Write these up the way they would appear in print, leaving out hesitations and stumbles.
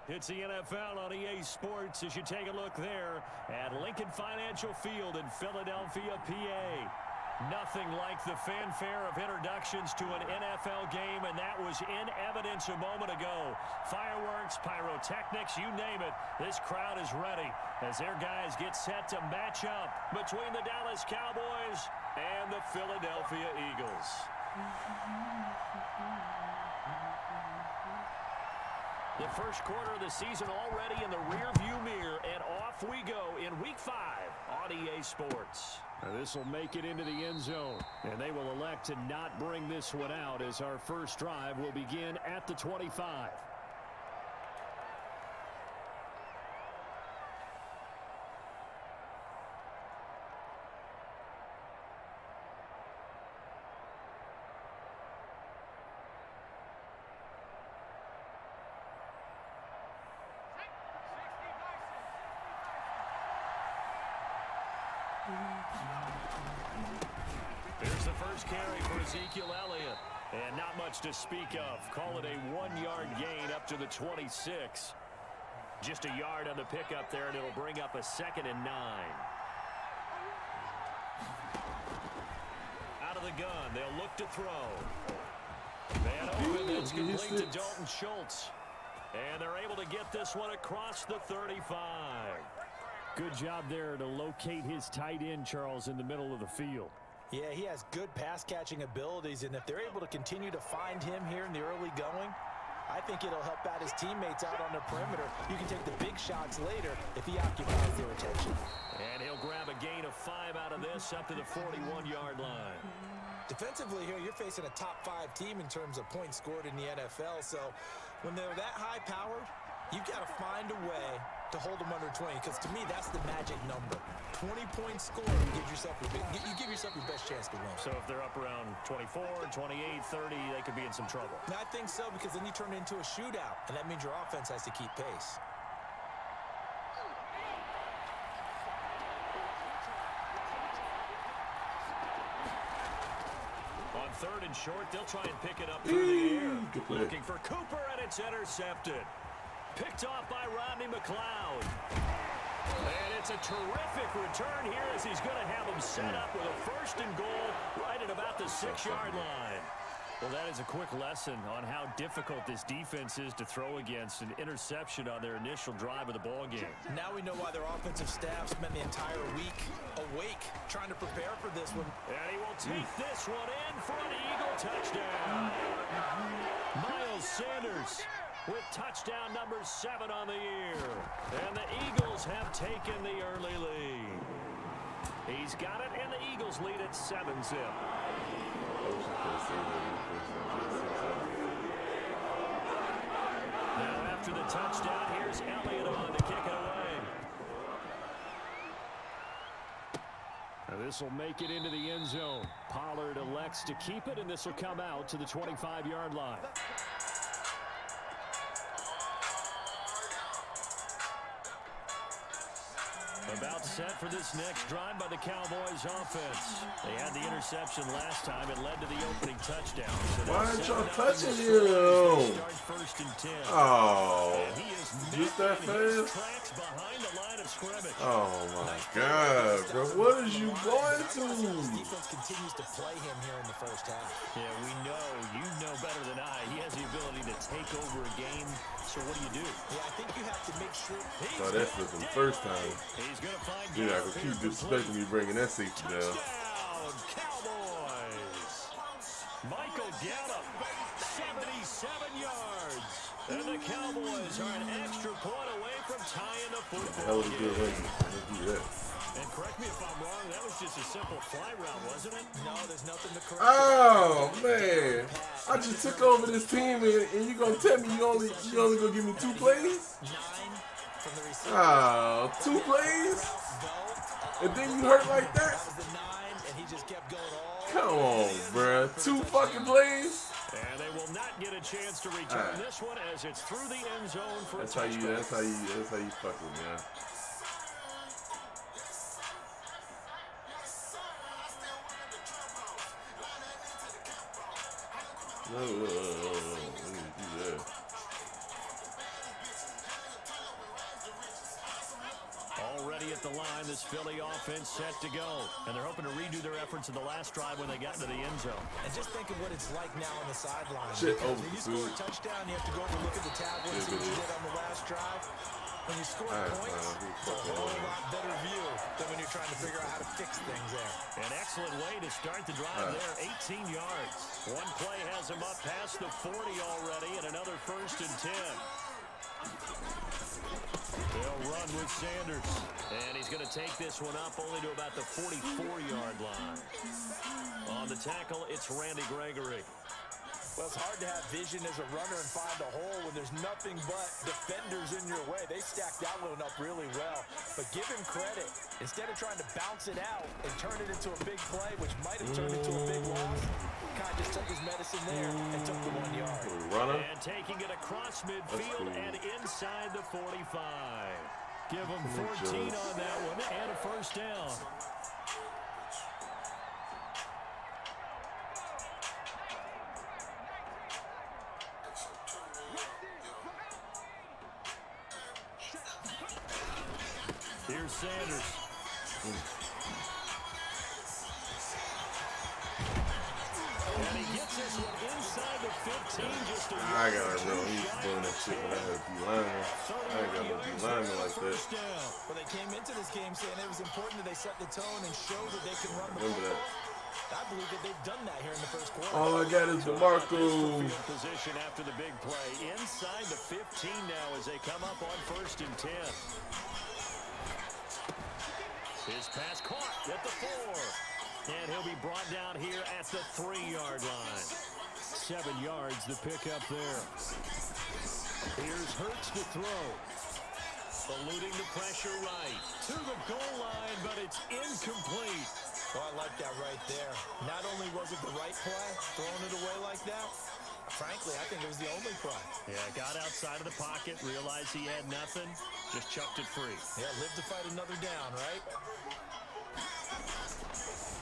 It's the NFL on EA Sports as you take a look there at Lincoln Financial Field in Philadelphia, PA. Nothing like the fanfare of introductions to an NFL game, and that was in evidence a moment ago. Fireworks, pyrotechnics, you name it. This crowd is ready as their guys get set to match up between the Dallas Cowboys and the Philadelphia Eagles. The first quarter of the season already in the rearview mirror, and off we go in Week 5 on EA Sports. This will make it into the end zone, and they will elect to not bring this one out as our first drive will begin at the 25. Here's the first carry for Ezekiel Elliott. And not much to speak of. Call it a 1-yard gain up to the 26. Just a yard on the pickup there, and it'll bring up a 2nd and 9. Out of the gun, they'll look to throw. Man open, that's complete to Dalton Schultz. And they're able to get this one across the 35. Good job there to locate his tight end, Charles, in the middle of the field. Yeah, he has good pass-catching abilities, and if they're able to continue to find him here in the early going, I think it'll help out his teammates out on the perimeter. You can take the big shots later if he occupies their attention. And he'll grab a gain of 5 out of this up to the 41-yard line. Defensively here, you're facing a top-5 team in terms of points scored in the NFL, so when they're that high-powered, you've got to find a way to hold them under 20, because to me, that's the magic number. 20 points scored, you give yourself your best chance to win. So if they're up around 24, 28, 30, they could be in some trouble. I think so, because then you turn it into a shootout, and that means your offense has to keep pace. On 3rd and short, they'll try and pick it up through the air. Looking for Cooper, and it's intercepted. Picked off by Rodney McLeod. And it's a terrific return here as he's going to have him set up with a 1st and goal right at about the 6-yard line. Well, that is a quick lesson on how difficult this defense is to throw against an interception on their initial drive of the ball game. Now we know why their offensive staff spent the entire week awake trying to prepare for this one. And he will take this one in for an Eagle touchdown. Miles Sanders with touchdown number 7 on the year. And the Eagles have taken the early lead. He's got it, and the Eagles lead at 7-zip. Now after the touchdown, here's Elliott on to kick it away. Now this will make it into the end zone. Pollard elects to keep it, and this will come out to the 25-yard line. About set for this next drive by the Cowboys offense. They had the interception last time. It led to the opening touchdown. So why aren't y'all touching him? Start 1st and 10. Oh, And he is just that his fast? tracks behind the line of scrimmage. Oh my God, bro! What is you going to? Defense continues to play him here in the first half. Yeah, we know. You know better than I. He has the ability to take over a game. So what do? Yeah, I think you have to make sure. Oh, that's for the first time. He's going to find You're not gonna keep disrespecting me bringing that safety down. Touchdown, Cowboys. Michael Gallup, 77 yards. And the Cowboys are an extra point away from tying the football That was a good game. one. Let's do that. And correct me if I'm wrong, that was just a simple fly route, wasn't it? No, there's nothing to correct. Oh man, I just took over this team, and you gonna tell me you only gonna give me 2 plays? 9 from the receiver. Oh, 2 plays? And then you hurt like that? That was the 9, and he just kept going all. Come on, bruh. 2 fucking plays? And they will not get a chance to return this one as it's through the end zone for That's a how touchback. you fuck with me, man. No, let me do that. the line. This Philly offense set to go. And they're hoping to redo their efforts in the last drive when they got into the end zone. And just think of what it's like now on the sideline. Shit, When you score a touchdown, you have to go over and look at the tablet and see what you did on the last drive. When you score points, it's a whole lot better view than when you're trying to figure out how to fix things there. An excellent way to start the drive there, 18 yards. One play has him up past the 40 already, and another 1st and 10. They'll run with Sanders, and he's going to take this one up only to about the 44-yard line. On the tackle, it's Randy Gregory. Well, it's hard to have vision as a runner and find a hole when there's nothing but defenders in your way. They stacked that one up really well. But give him credit. Instead of trying to bounce it out and turn it into a big play, which might have turned into a big loss, Kai just took his medicine there and took the 1 yard. Runner. And taking it across midfield and inside the 45. Give him 14 on that one and a 1st down. Here's Sanders. And he gets this one inside the 15 just a yard. I gotta know he's doing that shit when I had a D-lineman. I ain't got no D-lineman like that. Well, they came into this game saying it was important that they set the tone and show that they can run the Remember football. that. I believe that they've done that here in the first quarter. All I got is DeMarco. Position after the big play. Inside the 15 now as they come up on 1st and 10. His pass caught at the 4. And he'll be brought down here at the 3-yard line. 7 yards the pickup there. Here's Hurts to throw. Eluding the pressure right. To the goal line, but it's incomplete. Well, I like that right there. Not only was it the right play, throwing it away like that, frankly, I think it was the only play. Yeah, got outside of the pocket, realized he had nothing, just chucked it free. Yeah, live to fight another down, right?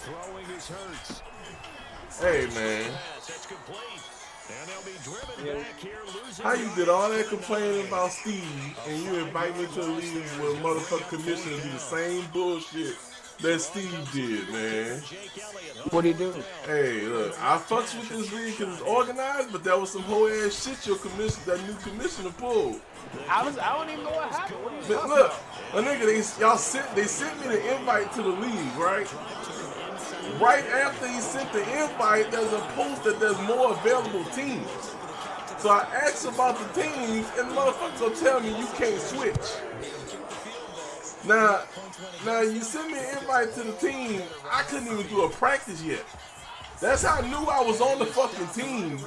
Throwing his Hurts. Hey, man. That's complete. And they'll be driven back here, losing. How you did all that complaining about Steve, and you invite me to the league where motherfucking commissioner do the same bullshit that Steve did, man. What'd he do? Hey, look, I fucks with this league because it's organized, but that was some whole ass shit that new commissioner pulled. I don't even know what happened. What are you But talking look, about? a nigga, they sent me the invite to the league, right? Right after he sent the invite, there's a post that there's more available teams. So I asked about the teams, and the motherfuckers will tell me you can't switch. Now you sent me an invite to the team. I couldn't even do a practice yet. That's how I knew I was on the fucking team.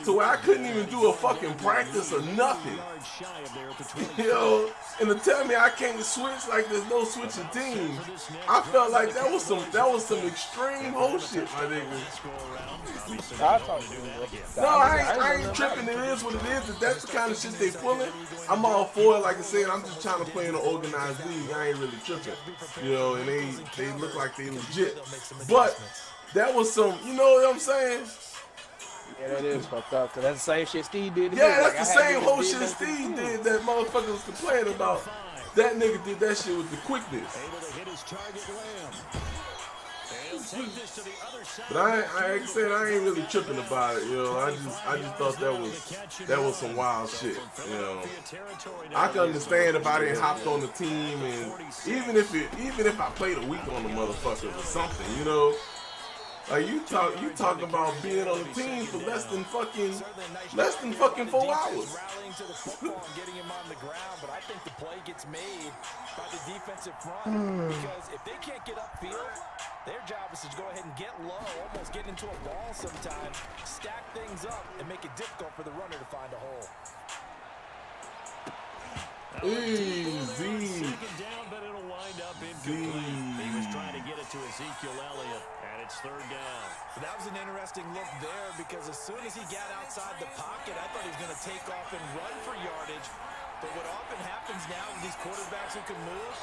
To where I couldn't even do a fucking practice or nothing. Yo, and to tell me I can't switch like there's no switching teams, I felt like that was some extreme whole shit, my nigga. I thought you No, I ain't tripping. It is what it is. If that's the kind of shit they pulling, I'm all for it. Like I said, I'm just trying to play in an organized league. I ain't really tripping, you know. And they look like they legit, but that was some, you know what I'm saying? Yeah, that is fucked up. Cause that's the same shit Steve did. Yeah, that's the same whole shit Steve did that motherfucker was complaining about. That nigga did that shit with the quickness. Able to hit his target Lamb. And take this to the other side. But like I said, I ain't really tripping about it, you know. I just thought that was some wild shit, you know. I can understand if I didn't hopped on the team, and even if I played a week on the motherfuckers or something, you know. Like you talking about being on the team for less than fucking 4 hours. Rallying to the football and getting him on the ground, but I think the play gets made by the defensive front because if they can't get upfield, their job is to go ahead and get low, almost get into a ball sometimes, stack things up, and make it difficult for the runner to find a hole. Easy. Second down, but it'll wind up incomplete. He was trying to get it to Ezekiel Elliott, and it's 3rd down. But that was an interesting look there because as soon as he got outside the pocket, I thought he was going to take off and run for yardage. But what often happens now with these quarterbacks who can move,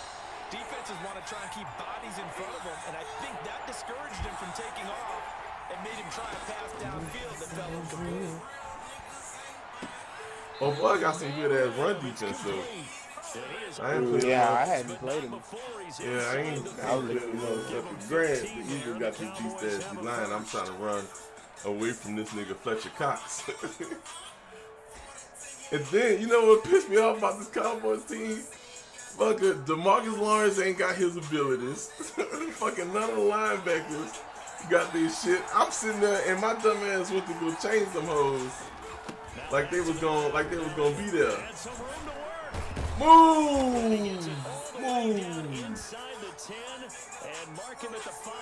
defenses want to try and keep bodies in front of them, and I think that discouraged him from taking off and made him try a pass downfield that fell incomplete. Oh boy, I got some good ass run defense though. Yeah, I hadn't played him. Yeah, I ain't. I was looking, fucking Grant. The Eagles got this beast ass line. I'm trying to run away from this nigga Fletcher Cox. And then, you know what pissed me off about this Cowboys team? Fucking DeMarcus Lawrence ain't got his abilities. Fucking none of the linebackers got this shit. I'm sitting there and my dumb ass went to go change them hoes. Like they was gonna be there. Move! Inside the 10 and mark him at the 5.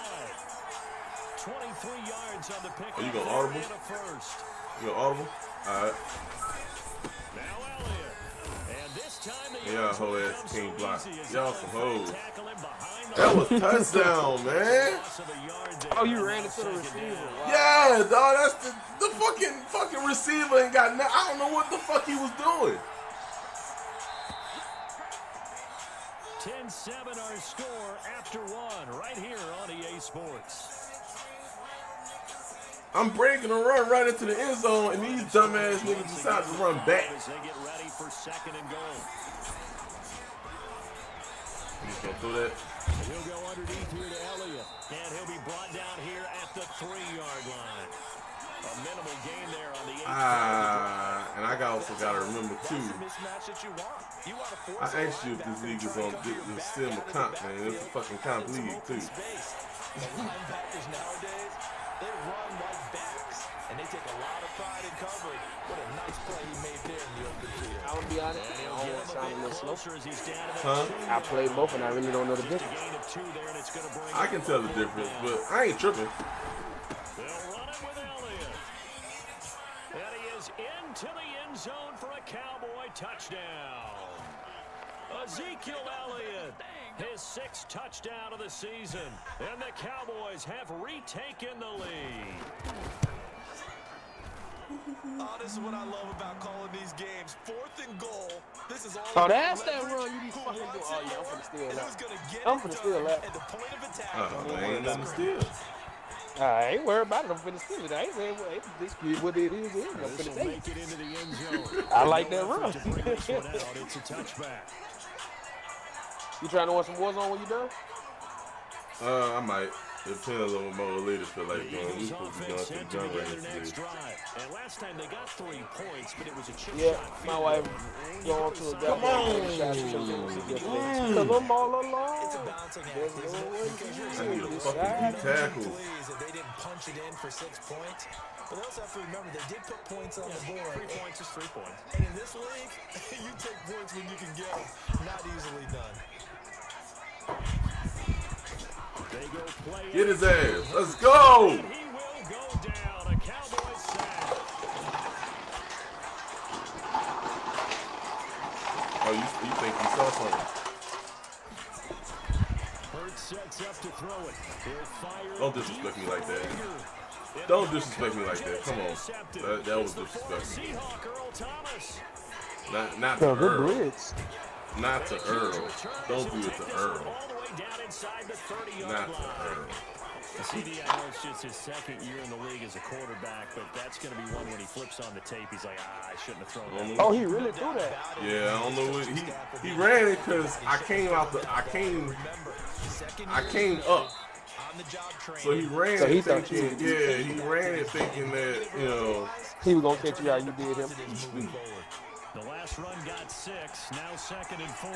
23 yards on the pick. Are you gonna audible? You gonna audible? Alright. Now Elliott. And this time y'all hoe ass can't block. Y'all some hoes. That was touchdown, man. Oh, you ran into the receiver. Wow. Yeah, dog. That's the fucking receiver ain't got nothing. I don't know what the fuck he was doing. 10-7 our score after one right here on EA Sports. I'm breaking a run right into the end zone, and these dumbass niggas decide to run back. As they get ready for 2nd and goal. You just gonna throw that? He'll go underneath here to Elliott, and he'll be brought down here at the 3-yard line. A minimal gain there on the 8. And I also gotta remember too. I asked you if this league is on this still a comp, man. It's a fucking comp league too. Linebackers nowadays, they run like backs, and they take a lot of pride in covering. What a nice play he made there in the open field. I'm gonna be honest, I don't want to sound a little slow. Huh? I played both and I really don't know the difference. I can tell the difference, but I ain't tripping. They'll run it with Elliott. And he is into the end zone for a Cowboy touchdown. Ezekiel Elliott, his 6th touchdown of the season. And the Cowboys have retaken the lead. Oh, this is what I love about calling these games. 4th and goal. This is all. Oh, that's that run you be fucking doing. Oh, yeah, I'm finna steal that. I'm finna steal that. At the point of attack. Oh, ain't nothing to steal. I ain't worried about it. I'm finna steal it. I ain't saying this is what it is. I'm finna take Make it into the end zone. I like that run. To bring this one out, it's a touchback. You trying to watch some Warzone when you done? I might. Depends on what my leaders feel like doing. We supposed to be going to the gun range today. And last time they got 3 points, but it was a chip Yeah, shot. my wife going to a Come on. Because I'm all alone. It's a bouncing act, isn't it? Because you're I need a so fucking tackle. pleased that they didn't punch it in for 6 points. But they also have to remember they did put points on the board. 3 points is 3 points. And in this league, you take points when you can get them. Not easily done. They go play. Get his ass. Let's go. He will go down. A Cowboy sack. Oh, you think you saw something? Hurts sets up to throw it. He'll fire. Don't disrespect me like that. Don't disrespect me like that. Come on. That was disrespectful. Seahawk Earl Thomas. Not to good Earl. blitz. Not to Earl. Don't do it to Earl. All the way down inside the 30-yard Not line. to Earl. CD, I know it's just his 2nd year in the league as a quarterback, but that's going to be one when he flips on the tape. He's like, I shouldn't have thrown that. Oh, he really threw that. Yeah, I don't know what he ran it because I came up. So he ran So he it thought thinking, yeah, he ran it thinking that, you know. He was gonna catch you how you did him. The last run got 6, now 2nd and 4.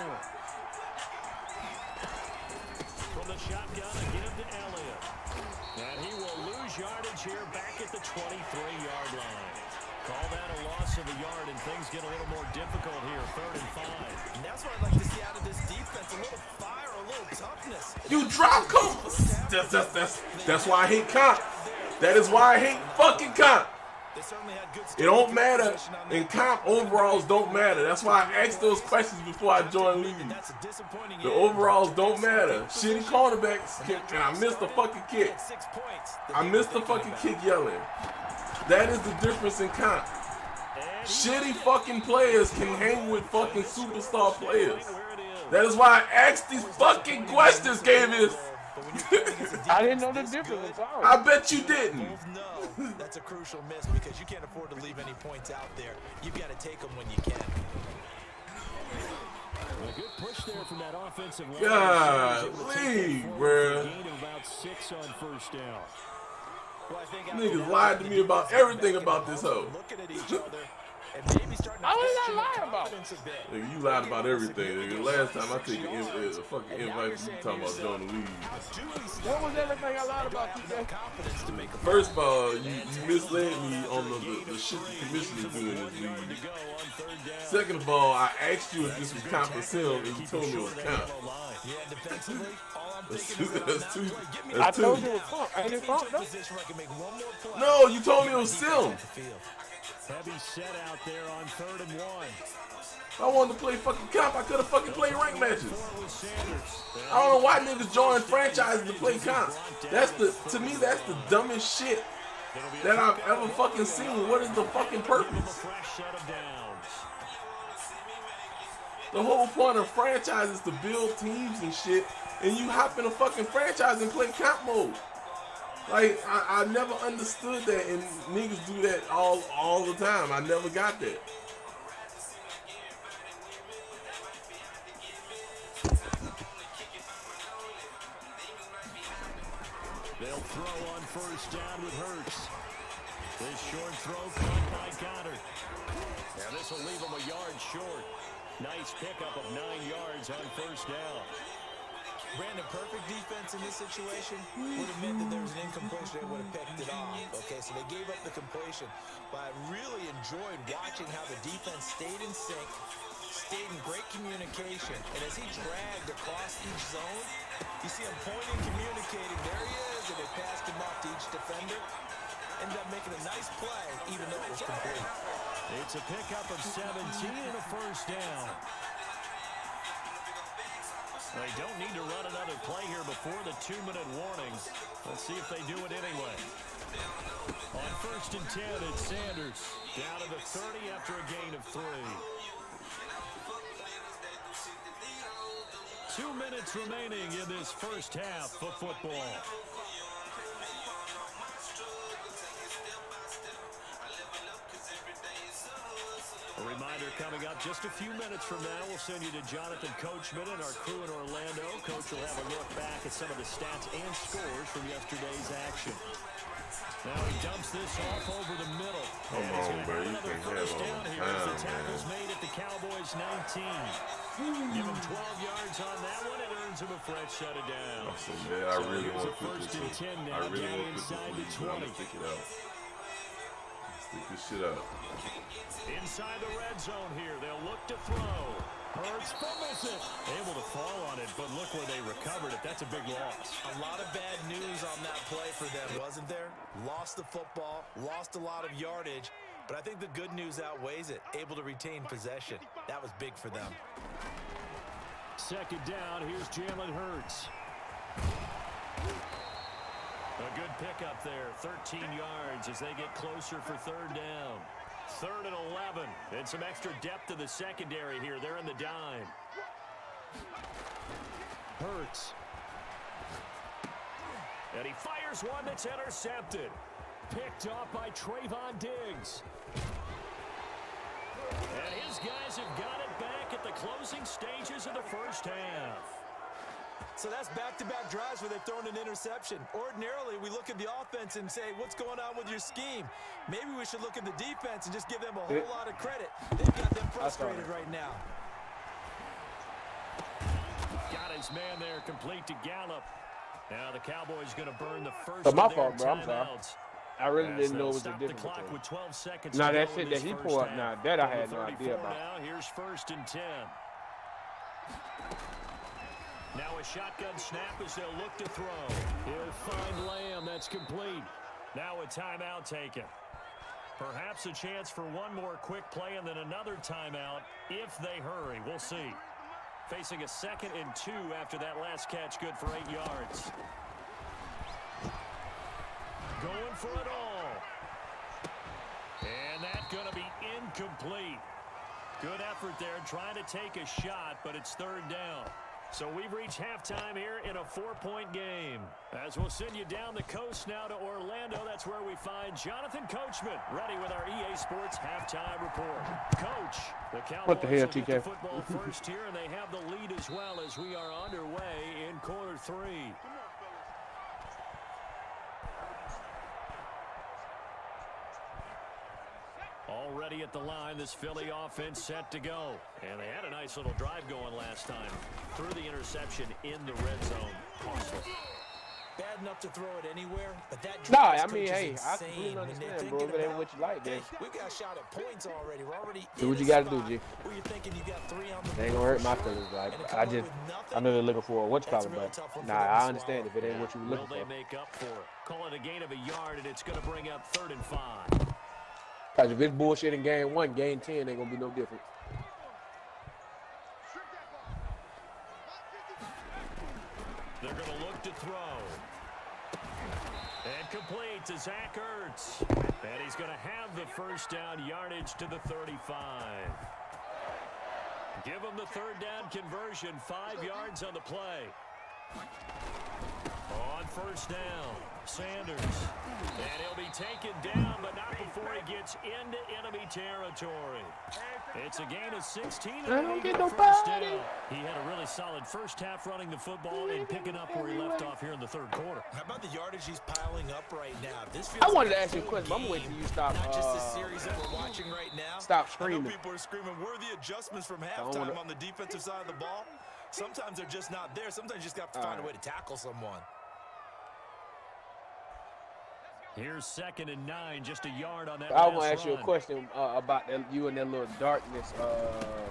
From the shotgun, a give to Elliott. And he will lose yardage here back at the 23-yard line. Call that a loss of a yard, and things get a little more difficult here, 3rd and 5. And that's what I'd like to see out of this defense. A little fire, a little toughness. You drop comp. That's why I hate comp. That is why I hate fucking comp. They certainly had good It don't matter. In comp, overalls don't matter. That's why I asked those questions before I joined league. That's a disappointing The overalls don't matter. Shitty cornerbacks, and I missed the fucking kick. 6 points. I missed the fucking kick yelling. That is the difference in comp. Shitty fucking players can hang with fucking superstar players. That is why I asked these fucking questions, Gavis. I didn't know the difference. Sorry. I bet you didn't. No, that's a crucial miss because you can't afford to leave any points out there. You've got to take them when you can. A good push there from that offensive line. Golly, bruh. Gain of about 6 on first down. Well, I think Niggas lied to me about everything about this hoe. looking at each other and maybe starting to I was question not their lying about. confidence a bit. Nigga, you lied about everything. Nigga, last time I take a fucking invite from you talking about joining the league. What was everything I lied about, TJ? Confidence to make a First of all, you misled me on the shit the commissioner do in this league. Second of all, I asked you if this was comp or sim, and you told me it was comp. Yeah, defensively, all I'm That's thinking two. is on That's that two. play, give me I That's told you two. it was funk. Ain't it funk, though? position where I can make one more play. No, you told me it was sim. Heavy set out there on 3rd and 1. If I wanted to play fucking comp, I could have fucking played rank matches. With Sanders. I don't know why niggas join franchises to play comp. To me, that's the dumbest shit that I've ever fucking seen. What is the fucking purpose? Fresh set of downs. The whole point of franchise is to build teams and shit, and you hop in a fucking franchise and play comp mode. Like, I never understood that, and niggas do that all the time. I never got that. They'll throw on 1st down with Hurts. This short throw caught by Goddard. And this will leave him a yard short. Nice pickup of 9 yards on 1st down. Brandon, perfect defense in this situation would have meant that there was an incompletion. They would have picked it off. Okay, so they gave up the completion. But I really enjoyed watching how the defense stayed in sync, stayed in great communication. And as he dragged across each zone, you see him pointing, communicating. There he is, and they passed him off to each defender. Ended up making a nice play, even though it was complete. It's a pickup of 17 and a 1st down. They don't need to run another play here before the 2-minute warning. Let's see if they do it anyway. On 1st and 10, it's Sanders. Down to the 30 after a gain of 3. 2 minutes remaining in this first half of football. A reminder coming up just a few minutes from now, we'll send you to Jonathan Coachman and our crew in Orlando. Coach will have a look back at some of the stats and scores from yesterday's action. Now he dumps this off over the middle. Come on, bro. You can have all the Here as the time, tackle's man. made at the Cowboys 19. Give him 12 yards on that one. It earns him a fresh set of downs. So, man, I really want to put First this and 10 in. now, I really down want to put inside this the in. I'm 20. going to stick it out. Stick this shit out. Inside the red zone here, they'll look to throw. Hurts fumbles it. Able to fall on it, but look where they recovered it. That's a big loss. A lot of bad news on that play for them, wasn't there? Lost the football, lost a lot of yardage, but I think the good news outweighs it. Able to retain possession. That was big for them. 2nd down, here's Jalen Hurts. A good pickup there, 13 yards as they get closer for 3rd down. 3rd and 11, and some extra depth to the secondary here. They're in the dime. Hurts. And he fires one that's intercepted. Picked off by Trayvon Diggs. And his guys have got it back at the closing stages of the first half. So that's back-to-back drives where they've thrown an interception. Ordinarily, we look at the offense and say, what's going on with your scheme? Maybe we should look at the defense and just give them a whole lot of credit. They've got them frustrated right now. Got his man there, complete to Gallup. Now the Cowboys going to burn the first So my of their fault, bro. I'm sorry. timeouts. I really As didn't know they'll it was a stop the difference. clock with 12 seconds Now to that go shit in that this he first pulled up, half. now that I From had the no idea 34 about. Now here's 1st and 10. Now a shotgun snap as they'll look to throw. He'll find Lamb. That's complete. Now a timeout taken. Perhaps a chance for one more quick play and then another timeout if they hurry. We'll see. Facing a 2nd and 2 after that last catch, good for 8 yards. Going for it all. And that's going to be incomplete. Good effort there trying to take a shot, but it's 3rd down. So we've reached halftime here in a 4-point game. As we'll send you down the coast now to Orlando, that's where we find Jonathan Coachman, ready with our EA Sports halftime report. Coach, the Cowboys What the hell, will get TK? the football first here, and they have the lead as well as we are underway in quarter 3. Already at the line, this Philly offense set to go. And they had a nice little drive going last time. Threw the interception in the red zone. Costly. Bad enough to throw it anywhere, but that Nah, drive I mean, coach is hey, I insane completely when understand, they're bro. If it thinking ain't what you like, then hey, we've got a shot at points already. We're already do in what you a gotta do, spot G. where you're thinking you got 3 on the It ain't gonna hurt my feelings. Like, I know they're looking for a That's a really but tough one for nah, them to I understand swallow. if it ain't what you were Will looking they for. make up for it? Call it a gain of a yard, and it's going to bring up 3rd and 5. Because if it's bullshit in game 1, game 10 ain't gonna be no different. They're going to look to throw. And complete to Zach Ertz. And he's going to have the first down yardage to the 35. Give him the 3rd down conversion, 5 yards on the play. On 1st down, Sanders. And he'll be taken down, but not before he gets into enemy territory. It's a gain of 16 and I don't a get first nobody. down. He had a really solid first half running the football and picking up where he left off here in the 3rd quarter. How about the yardage he's piling up right now? This I feels wanted like to ask you a full question, but I'm gonna wait game, till you stop. Not just the series that we're watching right now. Stop I know screaming. people are screaming worthy adjustments from Don't halftime wanna- on the defensive side of the ball. Sometimes they're just not there. Sometimes you just got to find a way to tackle someone. Here's 2nd and 9, just a yard on that I last want to ask you a run. question about you and that little darkness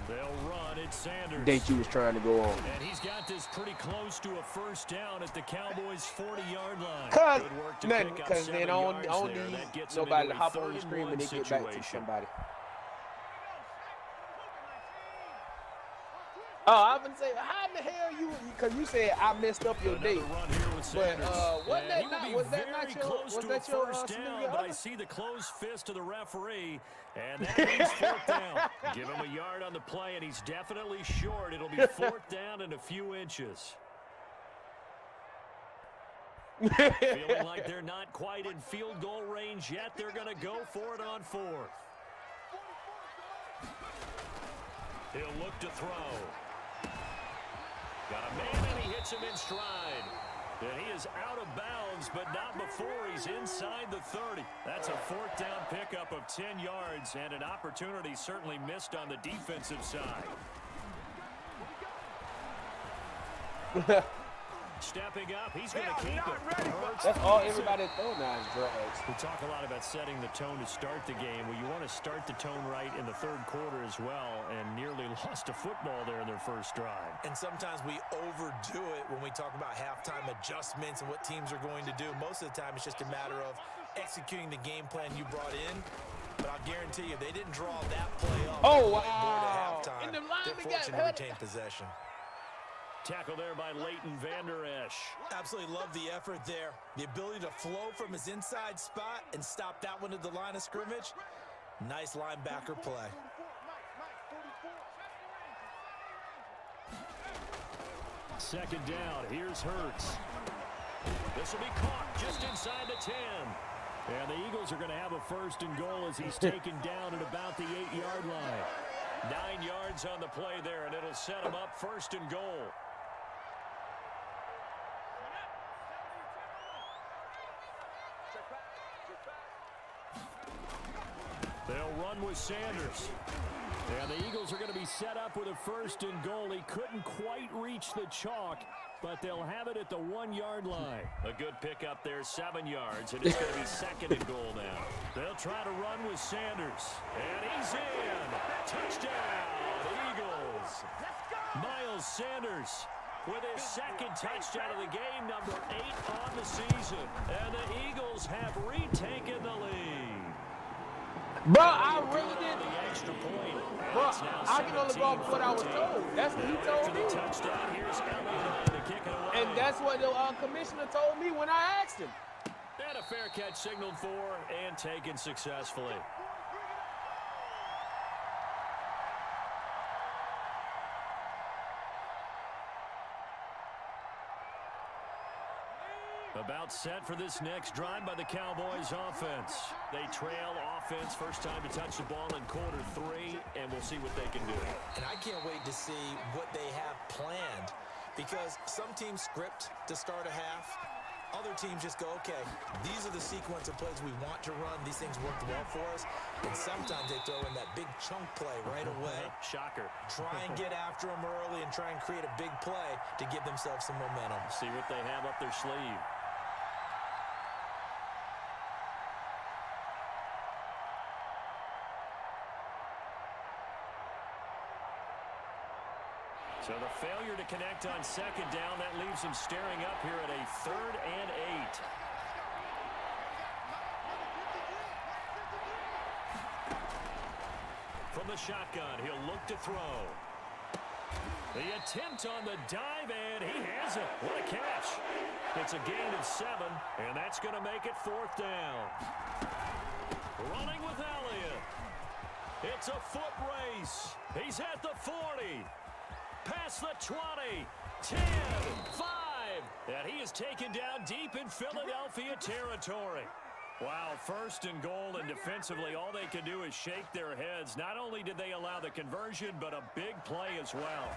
They'll run it, Sanders. date you was trying to go on. And he's got this pretty close to a first down at the Cowboys' 40-yard line. Cause Good work to nothing, pick up because 7 they don't yards there. need That gets him nobody into to a hop on 3rd the and screen 1 when they get back to situation. somebody. Oh, I've been saying, how in the hell you? Because you said I messed up your Another date. run here with But Sanders. wasn't And that he will not? be Was that very not your? close Was to that a your first down, significant but I other? see the closed fist of the referee, and that means 4th down. Give him a yard on the play, and he's definitely short. It'll be 4th down and a few inches. Feeling like they're not quite in field goal range yet. They're going to go for it on 4th. He'll look to throw. Got a man, and he hits him in stride. And he is out of bounds, but not before he's inside the 30. That's a 4th down pickup of 10 yards, and an opportunity certainly missed on the defensive side. Stepping up, he's going to keep it. That's all everybody throw now is drugs. We talk a lot about setting the tone to start the game. Well, you want to start the tone right in the 3rd quarter as well, and nearly lost a football there in their first drive. And sometimes we overdo it when we talk about halftime adjustments and what teams are going to do. Most of the time, it's just a matter of executing the game plan you brought in. But I'll guarantee you, they didn't draw that play up. Oh, Board at wow. halftime. And the lineman They're got fortunate to hurt. retain possession. Tackle there by Leighton Vander Esch. Absolutely love the effort there. The ability to flow from his inside spot and stop that one at the line of scrimmage. Nice linebacker play. Second down, here's Hurts. This will be caught just inside the 10. And the Eagles are going to have a 1st and goal as he's taken down at about the 8-yard line. 9 yards on the play there, and it'll set him up 1st and goal. They'll run with Sanders. And the Eagles are going to be set up with a 1st and goal. He couldn't quite reach the chalk, but they'll have it at the 1-yard line. A good pickup there, 7 yards, and it's going to be 2nd and goal now. They'll try to run with Sanders. And he's in. Touchdown, Eagles. Miles Sanders with his 2nd touchdown of the game, number 8 on the season. And the Eagles have retaken the lead. Bro, I really did. The extra point. Bro, I can only go off what I was told. That's what he told me. Touchdown. Here's Elliott to kick it away. And that's what the commissioner told me when I asked him. And a fair catch signaled for and taken successfully. About set for this next drive by the Cowboys offense. They trail offense, first time to touch the ball in quarter 3, and we'll see what they can do. And I can't wait to see what they have planned, because some teams script to start a half. Other teams just go, okay, these are the sequence of plays we want to run. These things worked well for us. And sometimes they throw in that big chunk play right away. Shocker. Try and get after them early and try and create a big play to give themselves some momentum. See what they have up their sleeve. So the failure to connect on second down, that leaves him staring up here at a 3rd and 8. From the shotgun, he'll look to throw. The attempt on the dive, and he has it. What a catch. It's a gain of 7, and that's going to make it 4th down. Running with Elliott. It's a foot race. He's at the 40. Past the 20, 10, 5, and he is taken down deep in Philadelphia territory. Wow, 1st and goal, and defensively all they can do is shake their heads. Not only did they allow the conversion, but a big play as well.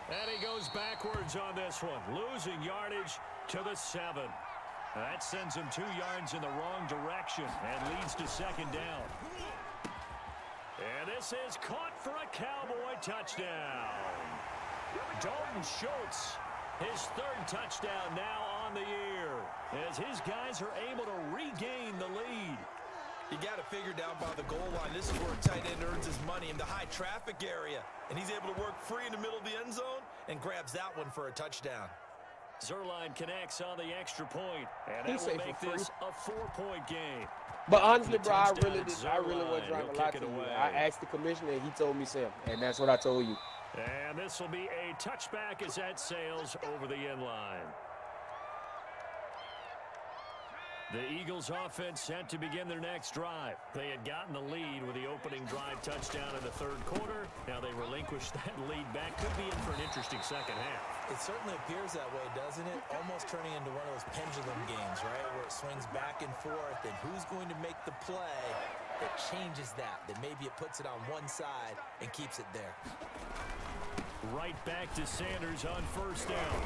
And he goes backwards on this one, losing yardage to the 7. That sends him 2 yards in the wrong direction and leads to 2nd down. And this is caught for a Cowboy touchdown. Dalton Schultz, his 3rd touchdown now on the year, as his guys are able to regain the lead. You got to figure down by the goal line. This is where a tight end earns his money, in the high traffic area. And he's able to work free in the middle of the end zone and grabs that one for a touchdown. Zerline connects on the extra point, and that will make this a 4-point game. But honestly, bro, I really wasn't trying to lie to you. I asked the commissioner, and he told me Sam, and that's what I told you. And this will be a touchback as that sails over the end line. The Eagles offense set to begin their next drive. They had gotten the lead with the opening drive touchdown in the 3rd quarter. Now they relinquished that lead back. Could be in for an interesting second half. It certainly appears that way, doesn't it? Almost turning into one of those pendulum games, right? Where it swings back and forth, and who's going to make the play that changes that maybe it puts it on one side and keeps it there. Right back to Sanders on 1st down.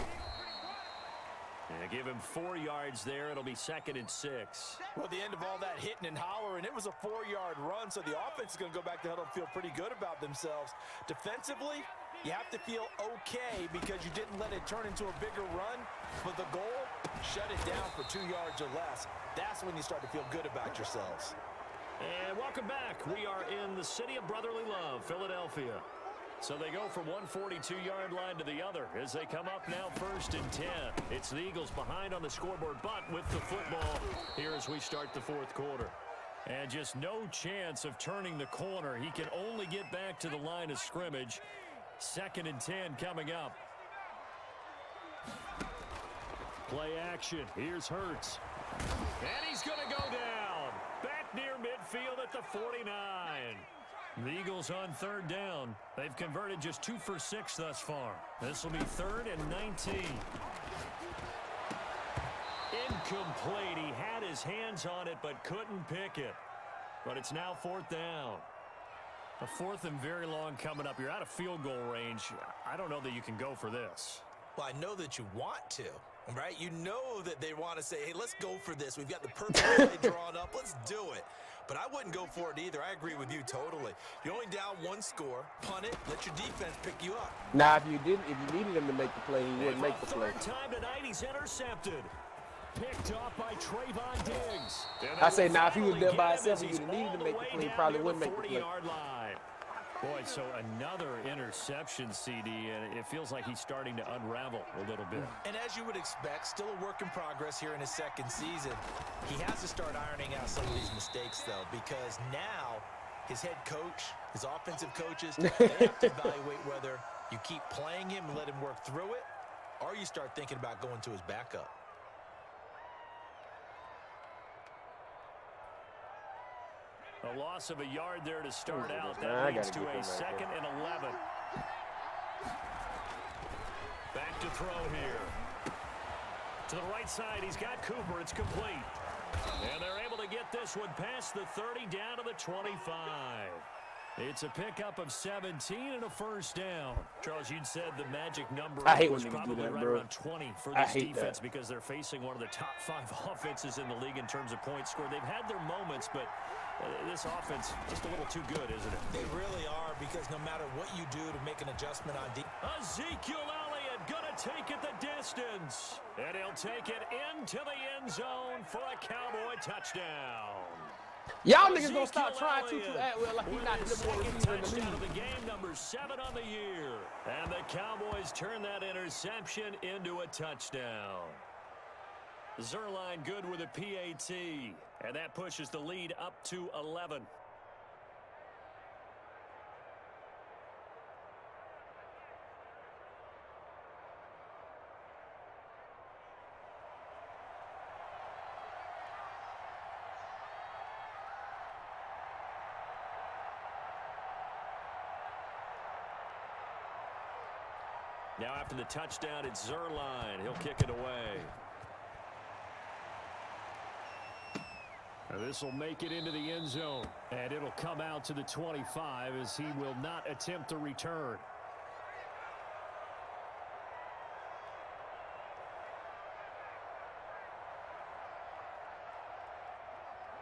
And give him 4 yards there. It'll be 2nd and 6. Well, at the end of all that hitting and hollering, it was a 4-yard run, so the offense is going to go back to huddle and feel pretty good about themselves. Defensively, you have to feel okay because you didn't let it turn into a bigger run, but the goal, shut it down for 2 yards or less. That's when you start to feel good about yourselves. And welcome back. We are in the city of brotherly love, Philadelphia. So they go from one 42-yard line to the other as they come up now 1st and 10. It's the Eagles behind on the scoreboard, but with the football here as we start the 4th quarter. And just no chance of turning the corner. He can only get back to the line of scrimmage. 2nd and 10 coming up. Play action. Here's Hurts. And he's going to go down. Back near midfield at the 49. The Eagles on 3rd down. They've converted just 2 for 6 thus far. This will be 3rd and 19. Incomplete. He had his hands on it but couldn't pick it. But it's now 4th down. A 4th and very long coming up. You're out of field goal range. I don't know that you can go for this. Well, I know that you want to, right? You know that they want to say, hey, let's go for this. We've got the perfect play drawn up. Let's do it. But I wouldn't go for it either. I agree with you totally. You're only down 1 score. Punt it. Let your defense pick you up. Now, if you needed him to make the play, he wouldn't make the play. 3rd time tonight, he's intercepted. Picked off by Trayvon Diggs. I say now, if he was there by himself and you needed to make the play, he probably wouldn't make the play. Boy, so another interception, CD, and it feels like he's starting to unravel a little bit. And as you would expect, still a work in progress here in his 2nd season. He has to start ironing out some of these mistakes, though, because now his head coach, his offensive coaches, they have to evaluate whether you keep playing him and let him work through it, or you start thinking about going to his backup. A loss of a yard there to start out. That leads to a 2nd and 11. Back to throw here. To the right side, he's got Cooper. It's complete. And they're able to get this one past the 30 down to the 25. It's a pickup of 17 and a first down. Charles, you'd said the magic number was probably right around 20 for this defense because they're facing one of the top 5 offenses in the league in terms of points scored. They've had their moments, but this offense just a little too good, isn't it? They really are, because no matter what you do to make an adjustment on defense. Ezekiel Elliott gonna take it the distance, and he'll take it into the end zone for a Cowboy touchdown. Y'all niggas gonna stop trying to Atwell like he's not the number 1 receiver in the league. Of the game, number 7 on the year. And the Cowboys turn that interception into a touchdown. Zuerlein good with a PAT, and that pushes the lead up to 11. Now after the touchdown, it's Zuerlein. He'll kick it away. This will make it into the end zone, and it'll come out to the 25 as he will not attempt to return.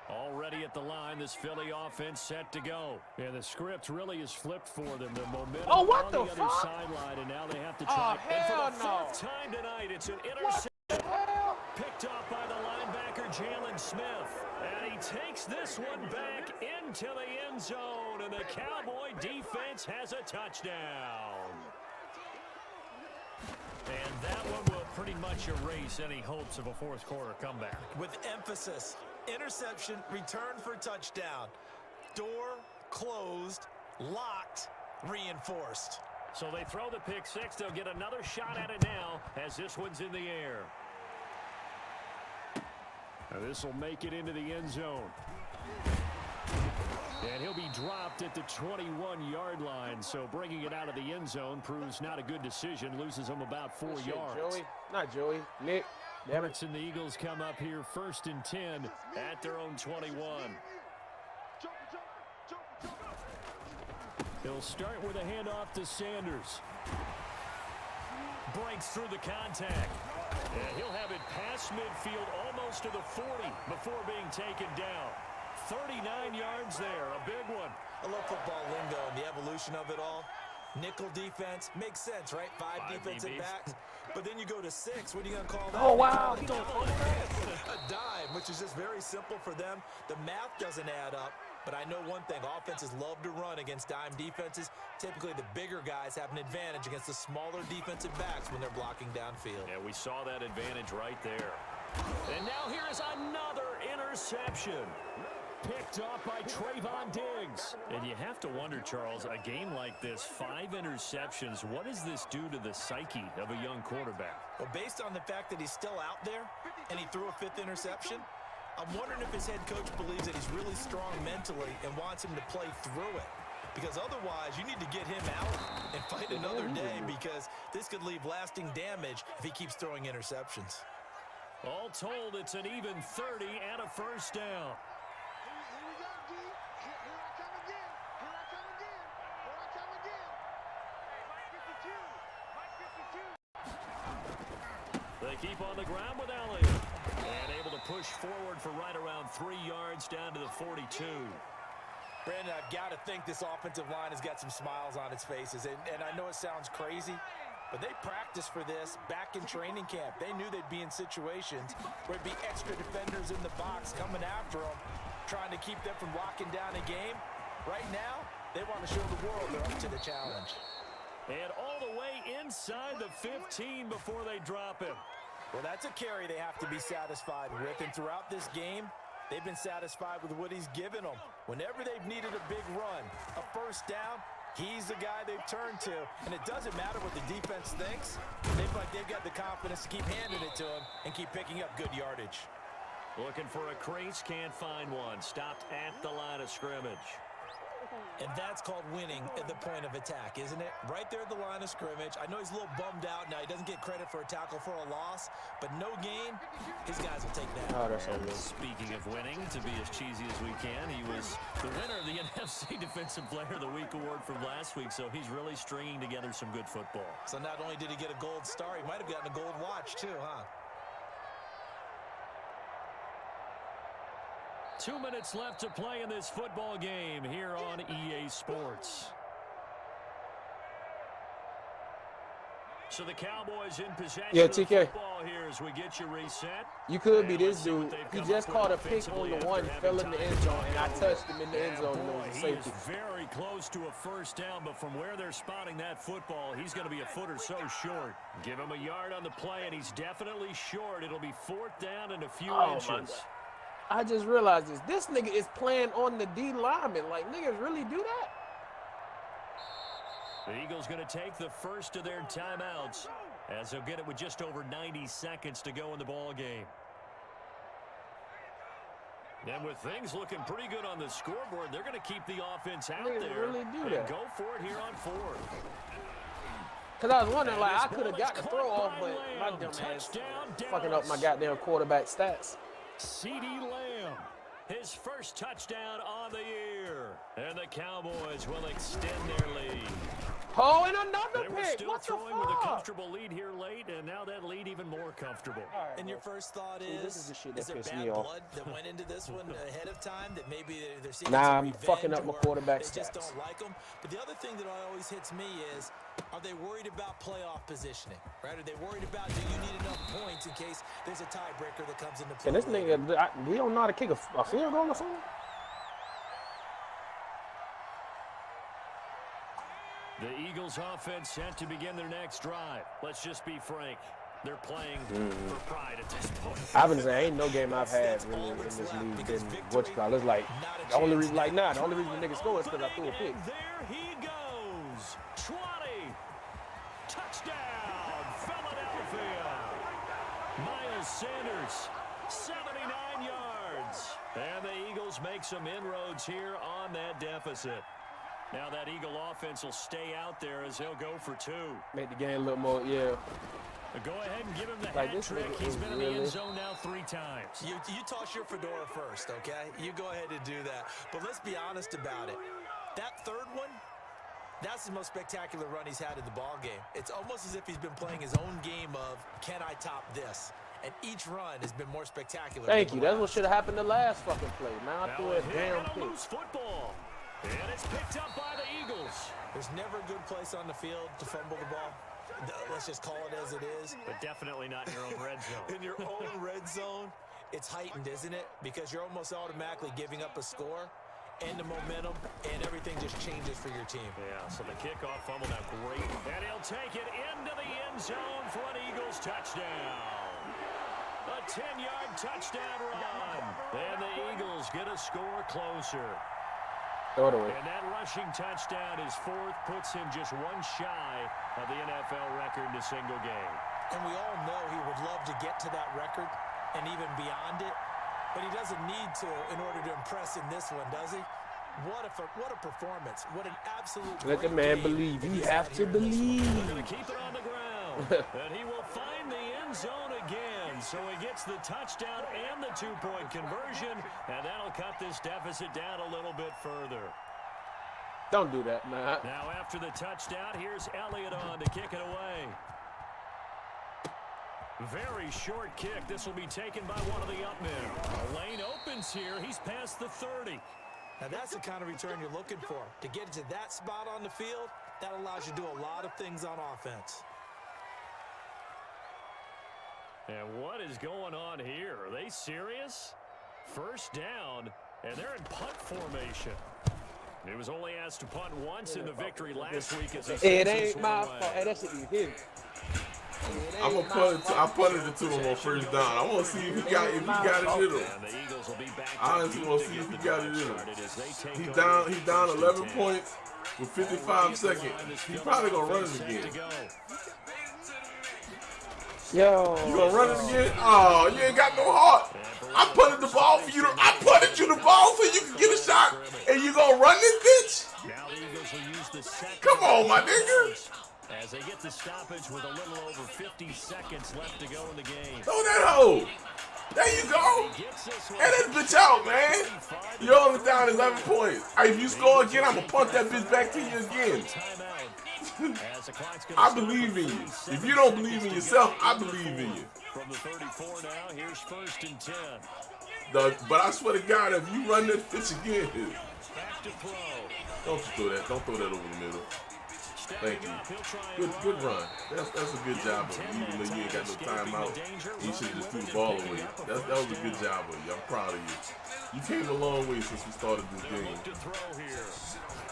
Already at the line, this Philly offense set to go. And the script really is flipped for them. The momentum on the other sideline, and now they have to try. And for the 4th time tonight, it's an interception picked off by the linebacker, Jalen Smith. And he takes this one back into the end zone, and the Cowboy defense has a touchdown. And that one will pretty much erase any hopes of a 4th quarter comeback. With emphasis. Interception, return for touchdown. Door closed, locked, reinforced. So they throw the pick 6. They'll get another shot at it now as this one's in the air. This will make it into the end zone. And he'll be dropped at the 21-yard line. So bringing it out of the end zone proves not a good decision. Loses him about 4 yards. Joey. Not Joey. Nick. Emirates and the Eagles come up here 1st and 10 at their own 21. He'll start with a handoff to Sanders. Breaks through the contact. And he'll have it past midfield almost to the 40 before being taken down. 39 yards there, a big one. I love football lingo and the evolution of it all. Nickel defense makes sense, right? 5 defensive backs. But then you go to 6. What are you going to call that? Oh, wow. A dive, which is just very simple for them. The math doesn't add up. But I know one thing. Offenses love to run against dime defenses. Typically, the bigger guys have an advantage against the smaller defensive backs when they're blocking downfield. Yeah, we saw that advantage right there. And now here is another interception. Picked off by Trayvon Diggs. And you have to wonder, Charles, a game like this, 5 interceptions, what does this do to the psyche of a young quarterback? Well, based on the fact that he's still out there and he threw a 5th interception, I'm wondering if his head coach believes that he's really strong mentally and wants him to play through it. Because otherwise, you need to get him out and fight another day, because this could leave lasting damage if he keeps throwing interceptions. All told, it's an even 30 and a first down. They keep on the ground with Elliott. And able to push forward for right around 3 yards down to the 42. Brandon, I've got to think this offensive line has got some smiles on its faces. And I know it sounds crazy, but they practiced for this back in training camp. They knew they'd be in situations where it'd be extra defenders in the box coming after them, trying to keep them from locking down a game. Right now, they want to show the world they're up to the challenge. And all the way inside the 15 before they drop him. Well, that's a carry they have to be satisfied with. And throughout this game, they've been satisfied with what he's given them. Whenever they've needed a big run, a first down, he's the guy they've turned to. And it doesn't matter what the defense thinks. They've got the confidence to keep handing it to him and keep picking up good yardage. Looking for a crease, can't find one. Stopped at the line of scrimmage. And that's called winning at the point of attack, isn't it? Right there at the line of scrimmage. I know he's a little bummed out now. He doesn't get credit for a tackle for a loss, but no gain, his guys will take that. Oh, that's so good. Speaking of winning, to be as cheesy as we can, he was the winner of the NFC Defensive Player of the Week award from last week, so he's really stringing together some good football. So not only did he get a gold star, he might have gotten a gold watch too, huh? 2 minutes left to play in this football game here on EA Sports. So the Cowboys in possession of the football here as we get you reset. You could be this dude. He just caught a pick on the one, fell in the end zone, and I touched him in the end zone, and it was a safety. He is very close to a first down, but from where they're spotting that football, he's going to be a foot or so short. Give him a yard on the play, and he's definitely short. It'll be 4th down and a few inches. I just realized this. This nigga is playing on the D lineman. Like, niggas really do that? The Eagles going to take the first of their timeouts as they'll get it with just over 90 seconds to go in the ball game. And with things looking pretty good on the scoreboard, they're going to keep the offense out there really do that. and go for it here on 4th. Because I was wondering, like, I could have got the throw off, but my dumb ass fucking up my goddamn quarterback stats. CeeDee Lamb, his first touchdown on the year. And the Cowboys will extend their lead. Oh, and another They were pick. still What the throwing with a fuck? comfortable lead here late, and now that lead even more comfortable. Right, And your first thought this is the shit that there pissed bad me off. blood that went into this one ahead of time that maybe they're seeing Nah, some I'm revenge fucking up my or quarterback they just stats. don't like them. But the other thing that always hits me is, are they worried about playoff positioning, right? Are they worried about, do you need enough points in case there's a tiebreaker that comes into play? And this nigga, we don't know how to kick a field goal or something? The Eagles offense set to begin their next drive. Let's just be frank. They're playing for pride at this point. I've been saying, ain't no game I've had really in this league been what you call it. It's like, the only reason, the only reason the nigga score is because I threw a pick. And there he goes. 20. Touchdown, Philadelphia. Miles Sanders, 79 yards. And the Eagles make some inroads here on that deficit. Now that Eagle offense will stay out there as they'll go for 2. Make the game a little more, yeah. Go ahead and give him the Like, hat this trick. nigga He's is been in the really- end zone now 3 times. You toss your fedora first, okay? You go ahead and do that. But let's be honest about it. That third one, that's the most spectacular run he's had in the ball game. It's almost as if he's been playing his own game of, can I top this? And each run has been more spectacular. Thank you. That's what should have happened the last fucking play. Man, I threw a damn a pick. loose football. And it's picked up by the Eagles. There's never a good place on the field to fumble the ball. Let's just call it as it is. But definitely not in your own red zone. In your own red zone, it's heightened, isn't it? Because you're almost automatically giving up a score and the momentum, and everything just changes for your team. Yeah, so the kickoff fumble now great. And he'll take it into the end zone for an Eagles touchdown. A 10-yard touchdown run. And the Eagles get a score closer. Throw it away. And that rushing touchdown is 4th, puts him just 1 shy of the NFL record in a single game. And we all know he would love to get to that record and even beyond it, but he doesn't need to in order to impress in this one, does he? What a performance. What an absolute Let the man believe. You have to believe. Going to keep it on the ground. And he will find the end zone again. So he gets the touchdown and the 2-point conversion. And that'll cut this deficit down a little bit further. Don't do that, man. Now after the touchdown, here's Elliott on to kick it away. Very short kick. This will be taken by one of the up men. A lane opens here. He's past the 30. Now that's the kind of return you're looking for. To get to that spot on the field, that allows you to do a lot of things on offense. And what is going on here? Are they serious? First down, and they're in punt formation. He was only asked to punt once in the victory last week. As It ain't my fault. Hey, that shit you hit. I'm gonna punt it. I punted it to him on first down. I want to see if he got it in him. And the Eagles will be back. I honestly want to see if he got it in him. He's down 11 points with 55 seconds. He's probably gonna run it again. Yo. You gonna run it again? Oh, you ain't got no heart. I punted the ball for you. I punted you the ball so you can get a shot, and you gonna run this bitch? Now the Eagles will use the second. Come on, my nigga. As they get the stoppage with a little over 50 seconds left to go in the game. Throw that hoe. There you go. And this bitch out, man. You're only down 11 points. If you score again, I'm gonna punt that bitch back to you again. I believe in you. If you don't believe in yourself, I believe in you. From the 34 now, here's 1st and 10. But I swear to God, if you run this bitch again, Back to throw. don't you throw that. Don't throw that over the middle. Thank you. Good run. That's a good job of you. Even though you ain't got no timeout, you should have just threw the ball away. That was a good job of you. I'm proud of you. You came a long way since we started this game.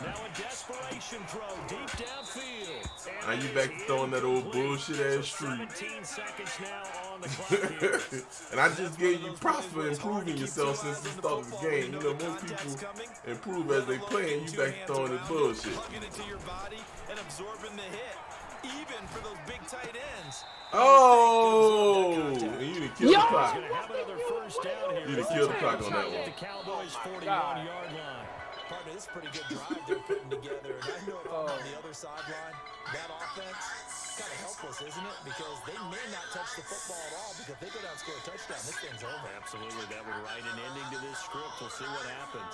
Now a desperation throw deep downfield. Now you back to throwing that old bullshit ass street. 17 seconds now on the clock here. And I just gave you props for improving yourself since the start of the game. You know, most people improve as they play, and you back to throwing this bullshit. And absorbing the hit, even for those big tight ends. Oh! And you didn't kill the clock. Have another first down here. You didn't kill the clock on that one. The Cowboys 41-yard line. Part of this pretty good drive they're putting together. And I know if I'm on the other sideline, that offense kind of helpless, isn't it? Because they may not touch the football at all, because if they go down and score a touchdown, this thing's over. Absolutely, that would write an ending to this script. We'll see what happens.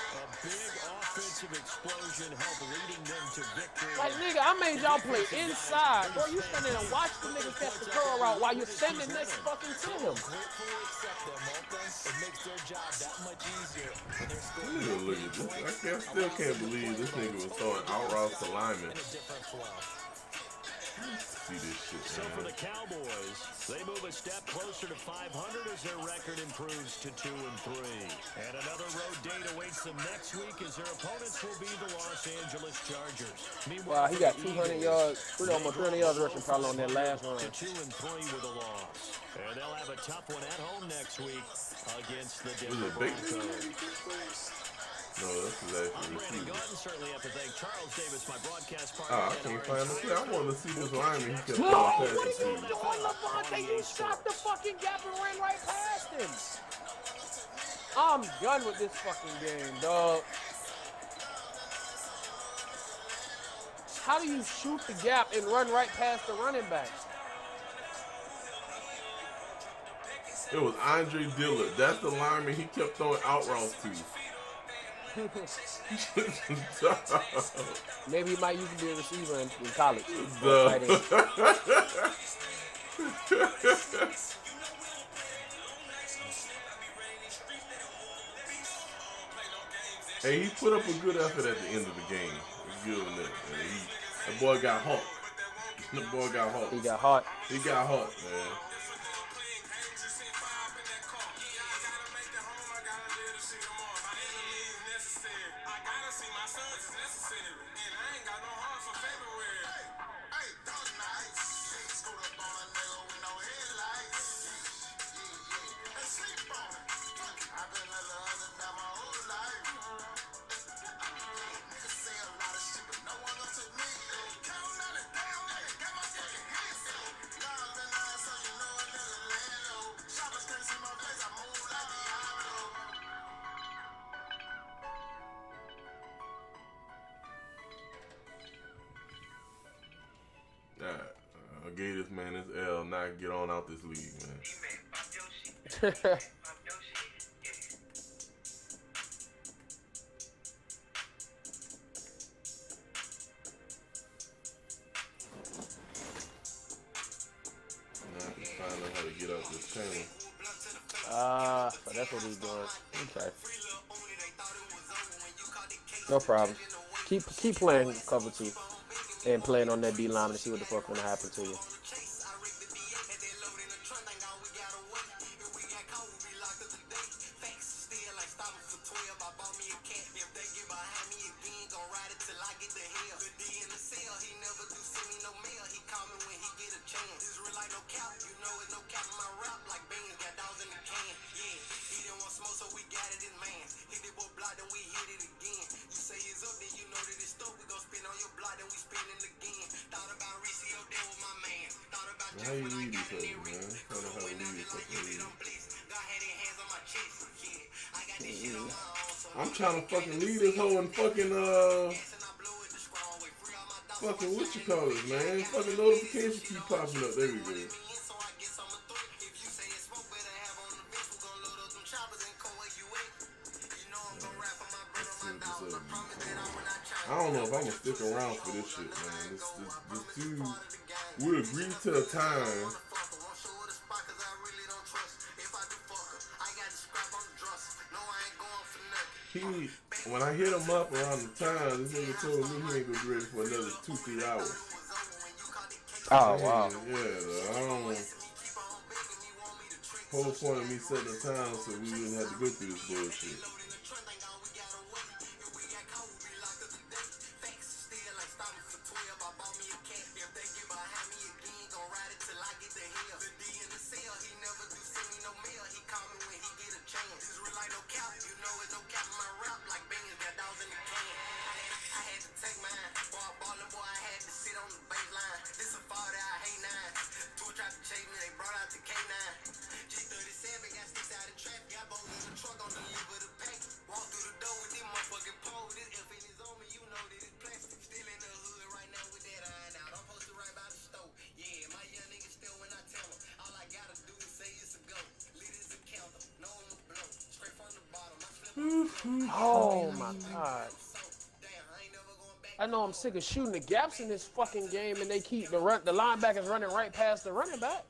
A big offensive explosion helped leading them to victory. Like, nigga, I made y'all play inside. Bro, you stand there and watch the nigga catch the curl route while you're standing next fucking to him. Gratefully accept them, offense. It makes their job that much easier when they're still Look at this. I still can't believe this nigga was throwing out routes to linemen. in a different flow. See this shit, So for the man. Cowboys, they move a step closer to 500 as their record improves to 2-3. And another road date awaits them next week as their opponents will be the Los Angeles Chargers. Wow, he got 200 yards, almost 300 yards rushing probably on that last run. To 2-3 with a loss. And they'll have a tough one at home next week against the Denver Broncos. No, that's exactly Brandon receiver. Gunn certainly have to thank Charles Davis, my broadcast Oh, partner. I can't find the play. I wanted to see this lineman. He kept No, throwing what are passes you to. doing, Levante? You shot the fucking gap and ran right past him. I'm done with this fucking game, dog. How do you shoot the gap and run right past the running back? It was Andre Dillard. That's the lineman he kept throwing out routes to. Maybe he might used to be a receiver in college. Hey, he put up a good effort at the end of the game. Good on that. That boy got hot. The boy got hot. He got hot. He got hot, man. I gave this man this L, not get on out this league, man. Now I can find out how to get out this panel. So that's what he's doing. Okay. No problem. Keep playing cover 2 and playing on that D line to see what the fuck gonna happen to you. How you read each other, man? I don't know how to read each other. I'm trying to fucking lead this hoe and fucking what you call it, man? Fucking notifications keep popping up. There we go. I don't know if I'm gonna stick around for this shit, man. This dude would agree to the time. When I hit him up around the time, this nigga told me he ain't gonna be ready for another 2-3 hours. Oh, wow. Yeah, I don't. Whole point of me setting the time so we wouldn't have to go through this bullshit. Oh my God. I know I'm sick of shooting the gaps in this fucking game, and they keep the linebackers running right past the running back.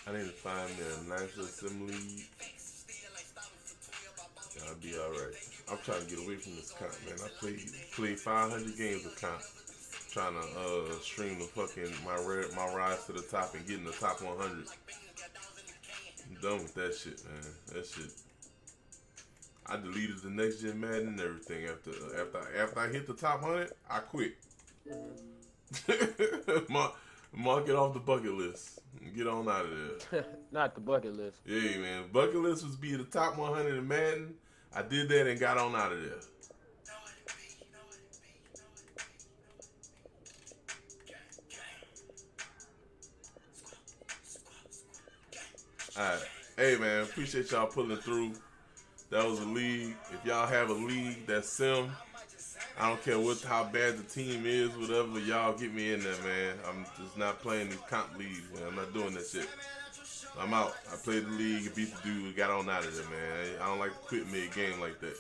I need to find me a nice assembly. I'll be alright. I'm trying to get away from this comp, man. I played 500 games of comp. Trying to stream the fucking my rise to the top and getting the top 100. I'm done with that shit, man. That shit. I deleted the next gen Madden and everything after I hit the top 100. I quit. Mark it off the bucket list. Get on out of there. Not the bucket list. Yeah, man. Bucket list was be the top 100 in Madden. I did that and got on out of there. Alright. Hey, man. Appreciate y'all pulling through. That was a league. If y'all have a league that's sim, I don't care how bad the team is, whatever, y'all get me in there, man. I'm just not playing these comp leagues, man. I'm not doing that shit. I'm out. I played the league, beat the dude, got on out of there, man. I don't like to quit mid-game like that.